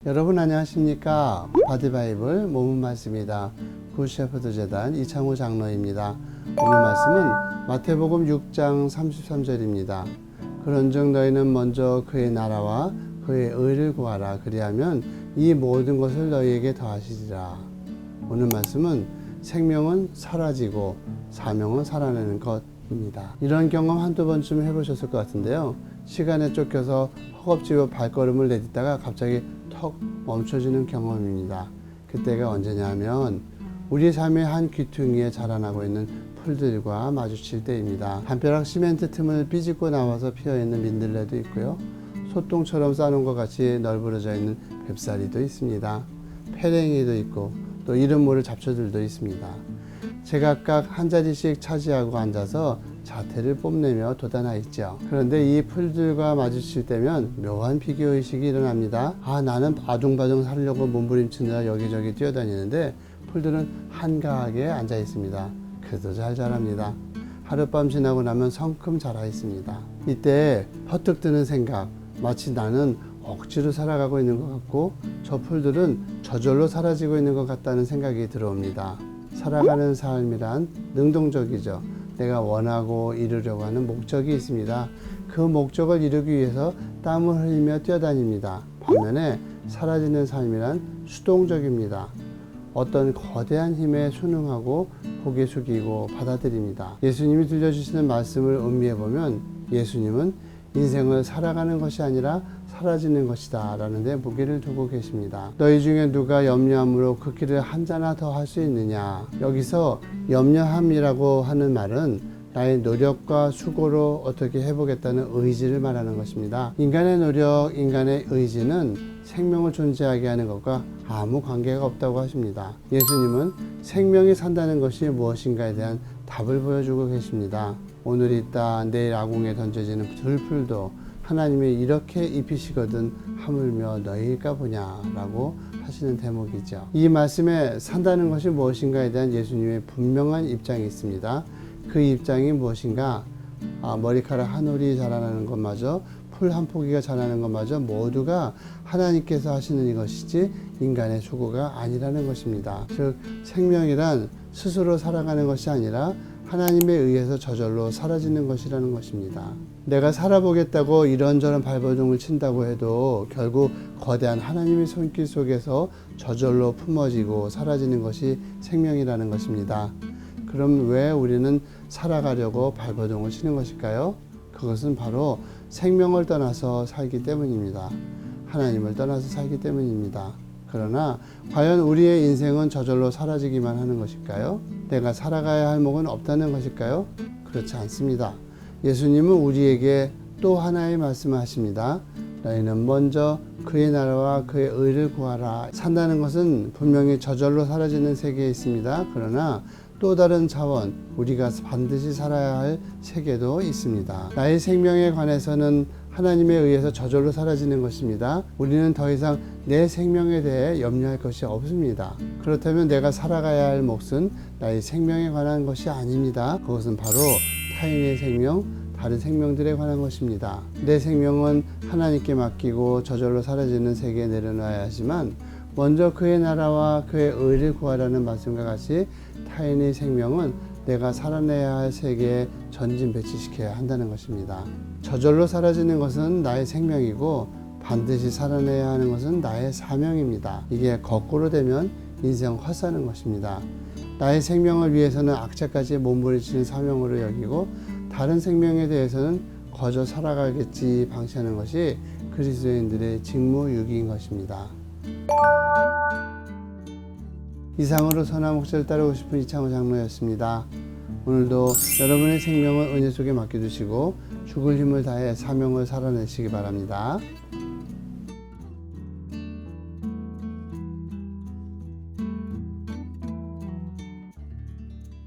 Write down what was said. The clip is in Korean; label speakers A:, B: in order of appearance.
A: 여러분 안녕하십니까? 바디바이블 모문 말씀이다. 굿셰퍼드 재단 이창호 장로입니다. 오늘 말씀은 마태복음 6장 33절입니다. 그런즉 너희는 먼저 그의 나라와 그의 의를 구하라. 그리하면 이 모든 것을 너희에게 더하시리라. 오늘 말씀은 생명은 사라지고 사명은 살아나는 것입니다. 이런 경험 한두 번쯤 해보셨을 것 같은데요. 시간에 쫓겨서 허겁지겁 발걸음을 내딛다가 갑자기 턱 멈춰지는 경험입니다. 그때가 언제냐 하면 우리 삶의 한 귀퉁이에 자라나고 있는 풀들과 마주칠 때입니다. 담벼락 시멘트 틈을 삐집고 나와서 피어있는 민들레도 있고요. 소똥처럼 싸놓은 것 같이 널브러져 있는 뱁사리도 있습니다. 페랭이도 있고 또 이름 모를 잡초들도 있습니다. 제각각 한 자리씩 차지하고 앉아서 자태를 뽐내며 돋아나 있죠. 그런데 이 풀들과 마주칠 때면 묘한 비교의식이 일어납니다. 나는 아둥바둥 살려고 몸부림치느라 여기저기 뛰어다니는데 풀들은 한가하게 앉아 있습니다. 그래도 잘 자랍니다. 하룻밤 지나고 나면 성큼 자라 있습니다. 이때 퍼뜩 드는 생각, 마치 나는 억지로 살아가고 있는 것 같고 저 풀들은 저절로 사라지고 있는 것 같다는 생각이 들어옵니다. 살아가는 삶이란 능동적이죠. 내가 원하고 이루려고 하는 목적이 있습니다. 그 목적을 이루기 위해서 땀을 흘리며 뛰어다닙니다. 반면에 사라지는 삶이란 수동적입니다. 어떤 거대한 힘에 순응하고 고개 숙이고 받아들입니다. 예수님이 들려주시는 말씀을 음미해 보면 예수님은 인생을 살아가는 것이 아니라 사라지는 것이다 라는 데 무게를 두고 계십니다. 너희 중에 누가 염려함으로 그 길을 한자나 더 할 수 있느냐. 여기서 염려함이라고 하는 말은 나의 노력과 수고로 어떻게 해보겠다는 의지를 말하는 것입니다. 인간의 노력, 인간의 의지는 생명을 존재하게 하는 것과 아무 관계가 없다고 하십니다. 예수님은 생명이 산다는 것이 무엇인가에 대한 답을 보여주고 계십니다. 오늘 있다 내일 아궁에 던져지는 들풀도 하나님이 이렇게 입히시거든 하물며 너희일까 보냐 라고 하시는 대목이죠. 이 말씀에 산다는 것이 무엇인가에 대한 예수님의 분명한 입장이 있습니다. 그 입장이 무엇인가? 머리카락 한 올이 자라나는 것마저 풀 한 포기가 자라는 것마저 모두가 하나님께서 하시는 것이지 인간의 수고가 아니라는 것입니다. 즉 생명이란 스스로 살아가는 것이 아니라 하나님에 의해서 저절로 사라지는 것이라는 것입니다. 내가 살아보겠다고 이런저런 발버둥을 친다고 해도 결국 거대한 하나님의 손길 속에서 저절로 품어지고 사라지는 것이 생명이라는 것입니다. 그럼 왜 우리는 살아가려고 발버둥을 치는 것일까요? 그것은 바로 생명을 떠나서 살기 때문입니다. 하나님을 떠나서 살기 때문입니다. 그러나 과연 우리의 인생은 저절로 사라지기만 하는 것일까요? 내가 살아가야 할 목은 없다는 것일까요? 그렇지 않습니다. 예수님은 우리에게 또 하나의 말씀을 하십니다. 너희는 먼저 그의 나라와 그의 의를 구하라. 산다는 것은 분명히 저절로 사라지는 세계에 있습니다. 그러나 또 다른 차원, 우리가 반드시 살아야 할 세계도 있습니다. 나의 생명에 관해서는 하나님에 의해서 저절로 사라지는 것입니다. 우리는 더 이상 내 생명에 대해 염려할 것이 없습니다. 그렇다면 내가 살아가야 할 몫은 나의 생명에 관한 것이 아닙니다. 그것은 바로 타인의 생명, 다른 생명들에 관한 것입니다. 내 생명은 하나님께 맡기고 저절로 사라지는 세계에 내려놔야 하지만 먼저 그의 나라와 그의 의를 구하라는 말씀과 같이 타인의 생명은 내가 살아내야 할 세계에 전진 배치시켜야 한다는 것입니다. 저절로 사라지는 것은 나의 생명이고 반드시 살아내야 하는 것은 나의 사명입니다. 이게 거꾸로 되면 인생 헛사는 것입니다. 나의 생명을 위해서는 악착같이 몸부림치는 사명으로 여기고 다른 생명에 대해서는 거저 살아가겠지 방치하는 것이 그리스도인들의 직무유기인 것입니다. 이상으로 선한 목자를 따르고 싶은 이창호 장로였습니다. 오늘도 여러분의 생명을 은혜 속에 맡겨두시고 죽을 힘을 다해 사명을 살아내시기 바랍니다.